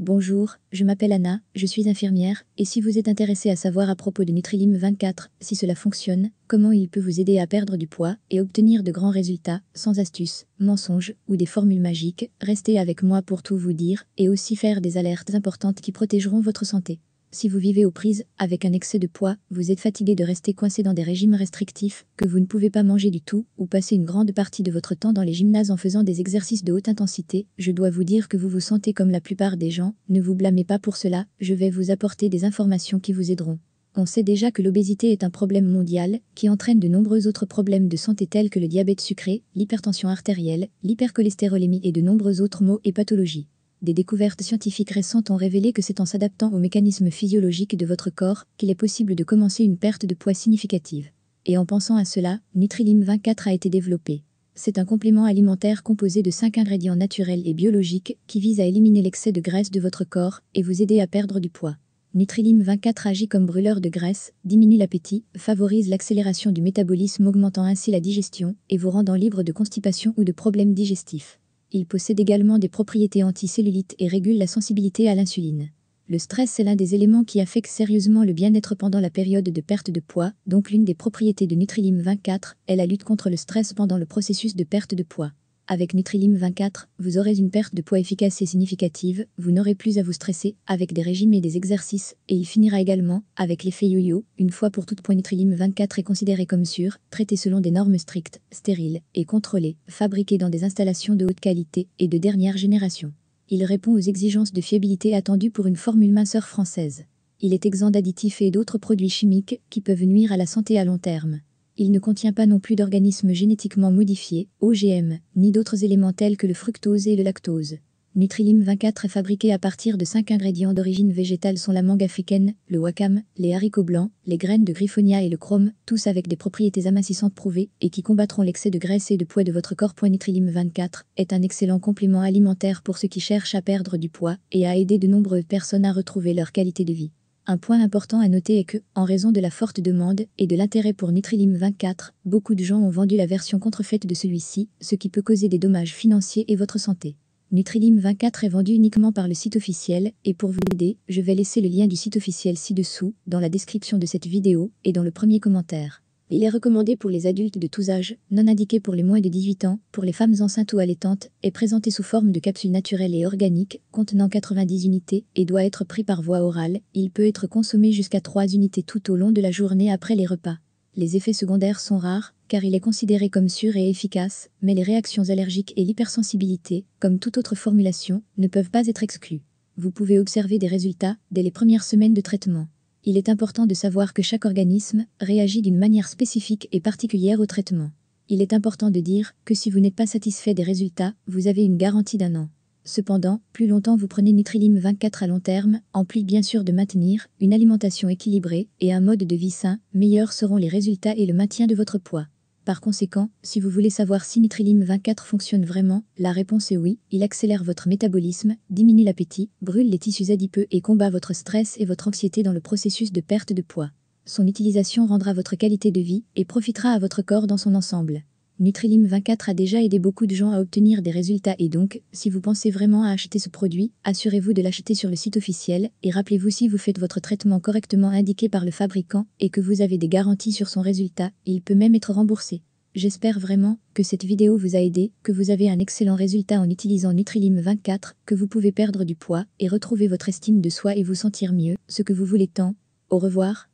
Bonjour, je m'appelle Anna, je suis infirmière, et si vous êtes intéressé à savoir à propos de Nutrilime 24, si cela fonctionne, comment il peut vous aider à perdre du poids et obtenir de grands résultats, sans astuces, mensonges ou des formules magiques, restez avec moi pour tout vous dire, et aussi faire des alertes importantes qui protégeront votre santé. Si vous vivez aux prises avec un excès de poids, vous êtes fatigué de rester coincé dans des régimes restrictifs, que vous ne pouvez pas manger du tout, ou passer une grande partie de votre temps dans les gymnases en faisant des exercices de haute intensité, je dois vous dire que vous vous sentez comme la plupart des gens, ne vous blâmez pas pour cela, je vais vous apporter des informations qui vous aideront. On sait déjà que l'obésité est un problème mondial, qui entraîne de nombreux autres problèmes de santé tels que le diabète sucré, l'hypertension artérielle, l'hypercholestérolémie et de nombreux autres maux et pathologies. Des découvertes scientifiques récentes ont révélé que c'est en s'adaptant aux mécanismes physiologiques de votre corps qu'il est possible de commencer une perte de poids significative. Et en pensant à cela, Nutrilime 24 a été développé. C'est un complément alimentaire composé de 5 ingrédients naturels et biologiques qui vise à éliminer l'excès de graisse de votre corps et vous aider à perdre du poids. Nutrilime 24 agit comme brûleur de graisse, diminue l'appétit, favorise l'accélération du métabolisme augmentant ainsi la digestion et vous rendant libre de constipation ou de problèmes digestifs. Il possède également des propriétés anti-cellulite et régule la sensibilité à l'insuline. Le stress est l'un des éléments qui affectent sérieusement le bien-être pendant la période de perte de poids, donc l'une des propriétés de Nutrilime 24 est la lutte contre le stress pendant le processus de perte de poids. Avec Nutrilime 24, vous aurez une perte de poids efficace et significative, vous n'aurez plus à vous stresser avec des régimes et des exercices, et il finira également avec l'effet yo-yo, une fois pour toutes. Nutrilime 24 est considéré comme sûr, traité selon des normes strictes, stériles et contrôlées, fabriqué dans des installations de haute qualité et de dernière génération. Il répond aux exigences de fiabilité attendues pour une formule minceur française. Il est exempt d'additifs et d'autres produits chimiques qui peuvent nuire à la santé à long terme. Il ne contient pas non plus d'organismes génétiquement modifiés, OGM, ni d'autres éléments tels que le fructose et le lactose. Nutrilime 24 est fabriqué à partir de 5 ingrédients d'origine végétale sont la mangue africaine, le wakame, les haricots blancs, les graines de griffonia et le chrome, tous avec des propriétés amincissantes prouvées et qui combattront l'excès de graisse et de poids de votre corps. Nutrilime 24 est un excellent complément alimentaire pour ceux qui cherchent à perdre du poids et à aider de nombreuses personnes à retrouver leur qualité de vie. Un point important à noter est que, en raison de la forte demande et de l'intérêt pour Nutrilime 24, beaucoup de gens ont vendu la version contrefaite de celui-ci, ce qui peut causer des dommages financiers et votre santé. Nutrilime 24 est vendu uniquement par le site officiel, et pour vous aider, je vais laisser le lien du site officiel ci-dessous, dans la description de cette vidéo, et dans le premier commentaire. Il est recommandé pour les adultes de tous âges, non indiqué pour les moins de 18 ans, pour les femmes enceintes ou allaitantes, est présenté sous forme de capsules naturelles et organiques, contenant 90 unités, et doit être pris par voie orale. Il peut être consommé jusqu'à 3 unités tout au long de la journée après les repas. Les effets secondaires sont rares, car il est considéré comme sûr et efficace, mais les réactions allergiques et l'hypersensibilité, comme toute autre formulation, ne peuvent pas être exclues. Vous pouvez observer des résultats dès les premières semaines de traitement. Il est important de savoir que chaque organisme réagit d'une manière spécifique et particulière au traitement. Il est important de dire que si vous n'êtes pas satisfait des résultats, vous avez une garantie d'1 an. Cependant, plus longtemps vous prenez Nutrilime 24 à long terme, en plus bien sûr de maintenir une alimentation équilibrée et un mode de vie sain, meilleurs seront les résultats et le maintien de votre poids. Par conséquent, si vous voulez savoir si Nutrilime 24 fonctionne vraiment, la réponse est oui, il accélère votre métabolisme, diminue l'appétit, brûle les tissus adipeux et combat votre stress et votre anxiété dans le processus de perte de poids. Son utilisation rendra votre qualité de vie et profitera à votre corps dans son ensemble. Nutrilime 24 a déjà aidé beaucoup de gens à obtenir des résultats et donc, si vous pensez vraiment à acheter ce produit, assurez-vous de l'acheter sur le site officiel et rappelez-vous si vous faites votre traitement correctement indiqué par le fabricant et que vous avez des garanties sur son résultat, il peut même être remboursé. J'espère vraiment que cette vidéo vous a aidé, que vous avez un excellent résultat en utilisant Nutrilime 24, que vous pouvez perdre du poids et retrouver votre estime de soi et vous sentir mieux, ce que vous voulez tant. Au revoir.